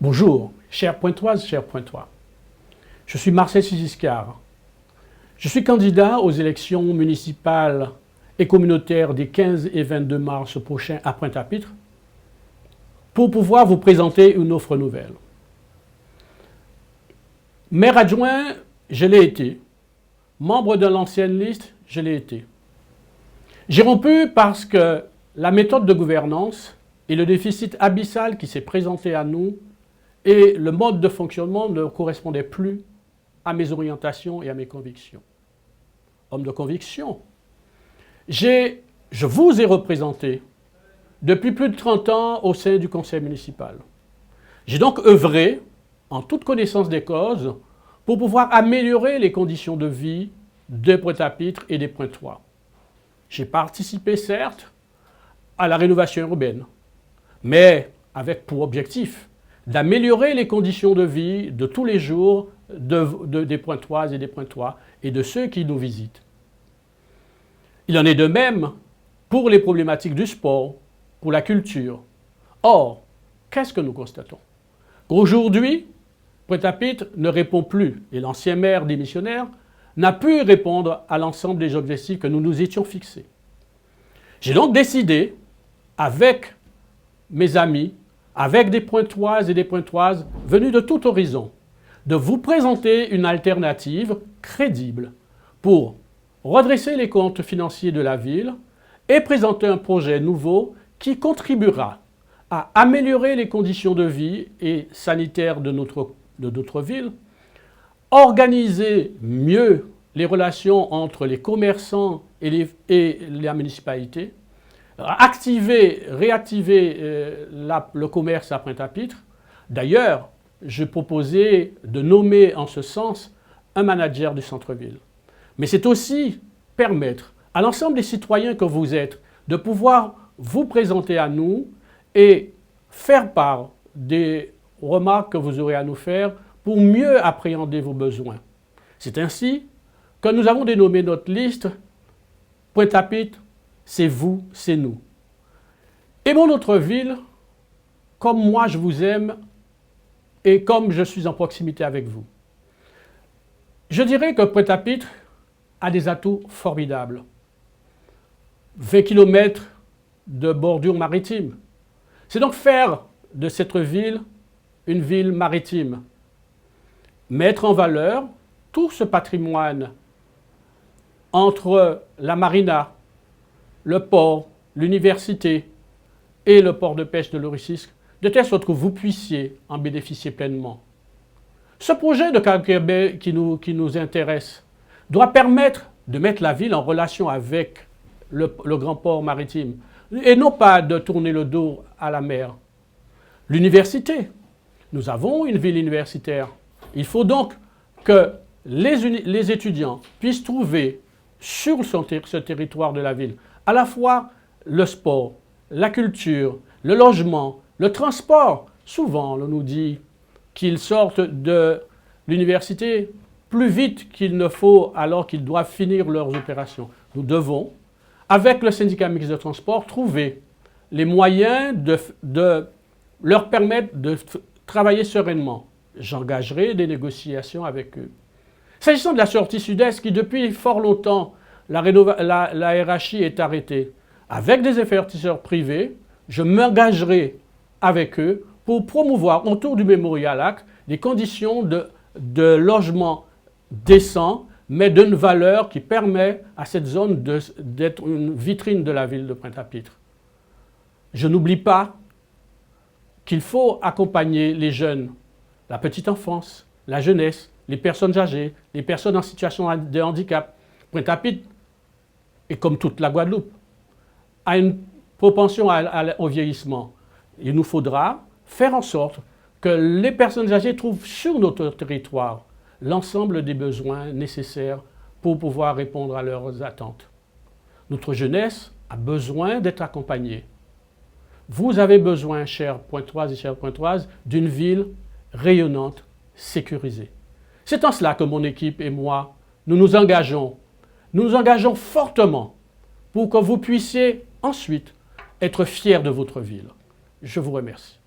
Bonjour, chères Pointoises, chers Pointois. Je suis Marcel Giscard. Je suis candidat aux élections municipales et communautaires des 15 et 22 mars prochains à Pointe-à-Pitre pour pouvoir vous présenter une offre nouvelle. Maire adjoint, je l'ai été. Membre de l'ancienne liste, je l'ai été. J'ai rompu parce que la méthode de gouvernance et le déficit abyssal qui s'est présenté à nous et le mode de fonctionnement ne correspondaient plus à mes orientations et à mes convictions. Homme de conviction, je vous ai représenté depuis plus de 30 ans au sein du conseil municipal. J'ai donc œuvré, en toute connaissance des causes, pour pouvoir améliorer les conditions de vie de Pointe-à-Pitre et des Pointois. J'ai participé, certes, à la rénovation urbaine, mais avec pour objectif d'améliorer les conditions de vie de tous les jours des Pointoises et des Pointois et de ceux qui nous visitent. Il en est de même pour les problématiques du sport, pour la culture. Or, qu'est-ce que nous constatons? Aujourd'hui, Pointe-à-Pitre ne répond plus, et l'ancien maire démissionnaire n'a pu répondre à l'ensemble des objectifs que nous nous étions fixés. J'ai donc décidé, avec mes amis, avec des Pointoises et des Pointoises venus de tout horizon, de vous présenter une alternative crédible pour redresser les comptes financiers de la ville et présenter un projet nouveau qui contribuera à améliorer les conditions de vie et sanitaires de notre ville, organiser mieux les relations entre les commerçants et la municipalité, réactiver le commerce à Pointe-à-Pitre. D'ailleurs, je proposais de nommer en ce sens un manager du centre-ville. Mais c'est aussi permettre à l'ensemble des citoyens que vous êtes de pouvoir vous présenter à nous et faire part des remarques que vous aurez à nous faire pour mieux appréhender vos besoins. C'est ainsi que nous avons dénommé notre liste Pointe-à-Pitre, c'est vous, c'est nous. Aimons notre ville comme moi je vous aime et comme je suis en proximité avec vous. Je dirais que Pointe-à-Pitre a des atouts formidables. 20 km de bordure maritime. C'est donc faire de cette ville une ville maritime. Mettre en valeur tout ce patrimoine entre la marina, le port, l'université et le port de pêche de l'Oricisque, de telle sorte que vous puissiez en bénéficier pleinement. Ce projet de Calcaire qui nous intéresse doit permettre de mettre la ville en relation avec le grand port maritime et non pas de tourner le dos à la mer. L'université. Nous avons une ville universitaire. Il faut donc que les étudiants puissent trouver sur ce territoire de la ville à la fois le sport, la culture, le logement, le transport. Souvent, on nous dit qu'ils sortent de l'université plus vite qu'il ne faut alors qu'ils doivent finir leurs opérations. Nous devons, avec le syndicat mixte de transport, trouver les moyens de leur permettre de travailler sereinement. J'engagerai des négociations avec eux. S'agissant de la sortie sud-est, qui depuis fort longtemps, la RHI est arrêtée, avec des investisseurs privés, je m'engagerai avec eux pour promouvoir autour du Memorial Act des conditions de logement décent, mais d'une valeur qui permet à cette zone d'être une vitrine de la ville de Pointe-à-Pitre. Je n'oublie pas qu'il faut accompagner les jeunes, la petite enfance, la jeunesse, les personnes âgées, les personnes en situation de handicap. Pointe-à-Pitre, et comme toute la Guadeloupe, a une propension au vieillissement. Il nous faudra faire en sorte que les personnes âgées trouvent sur notre territoire l'ensemble des besoins nécessaires pour pouvoir répondre à leurs attentes. Notre jeunesse a besoin d'être accompagnée. Vous avez besoin, chers Pointoises et chères Pointoises, d'une ville rayonnante, sécurisée. C'est en cela que mon équipe et moi, nous nous engageons fortement pour que vous puissiez ensuite être fiers de votre ville. Je vous remercie.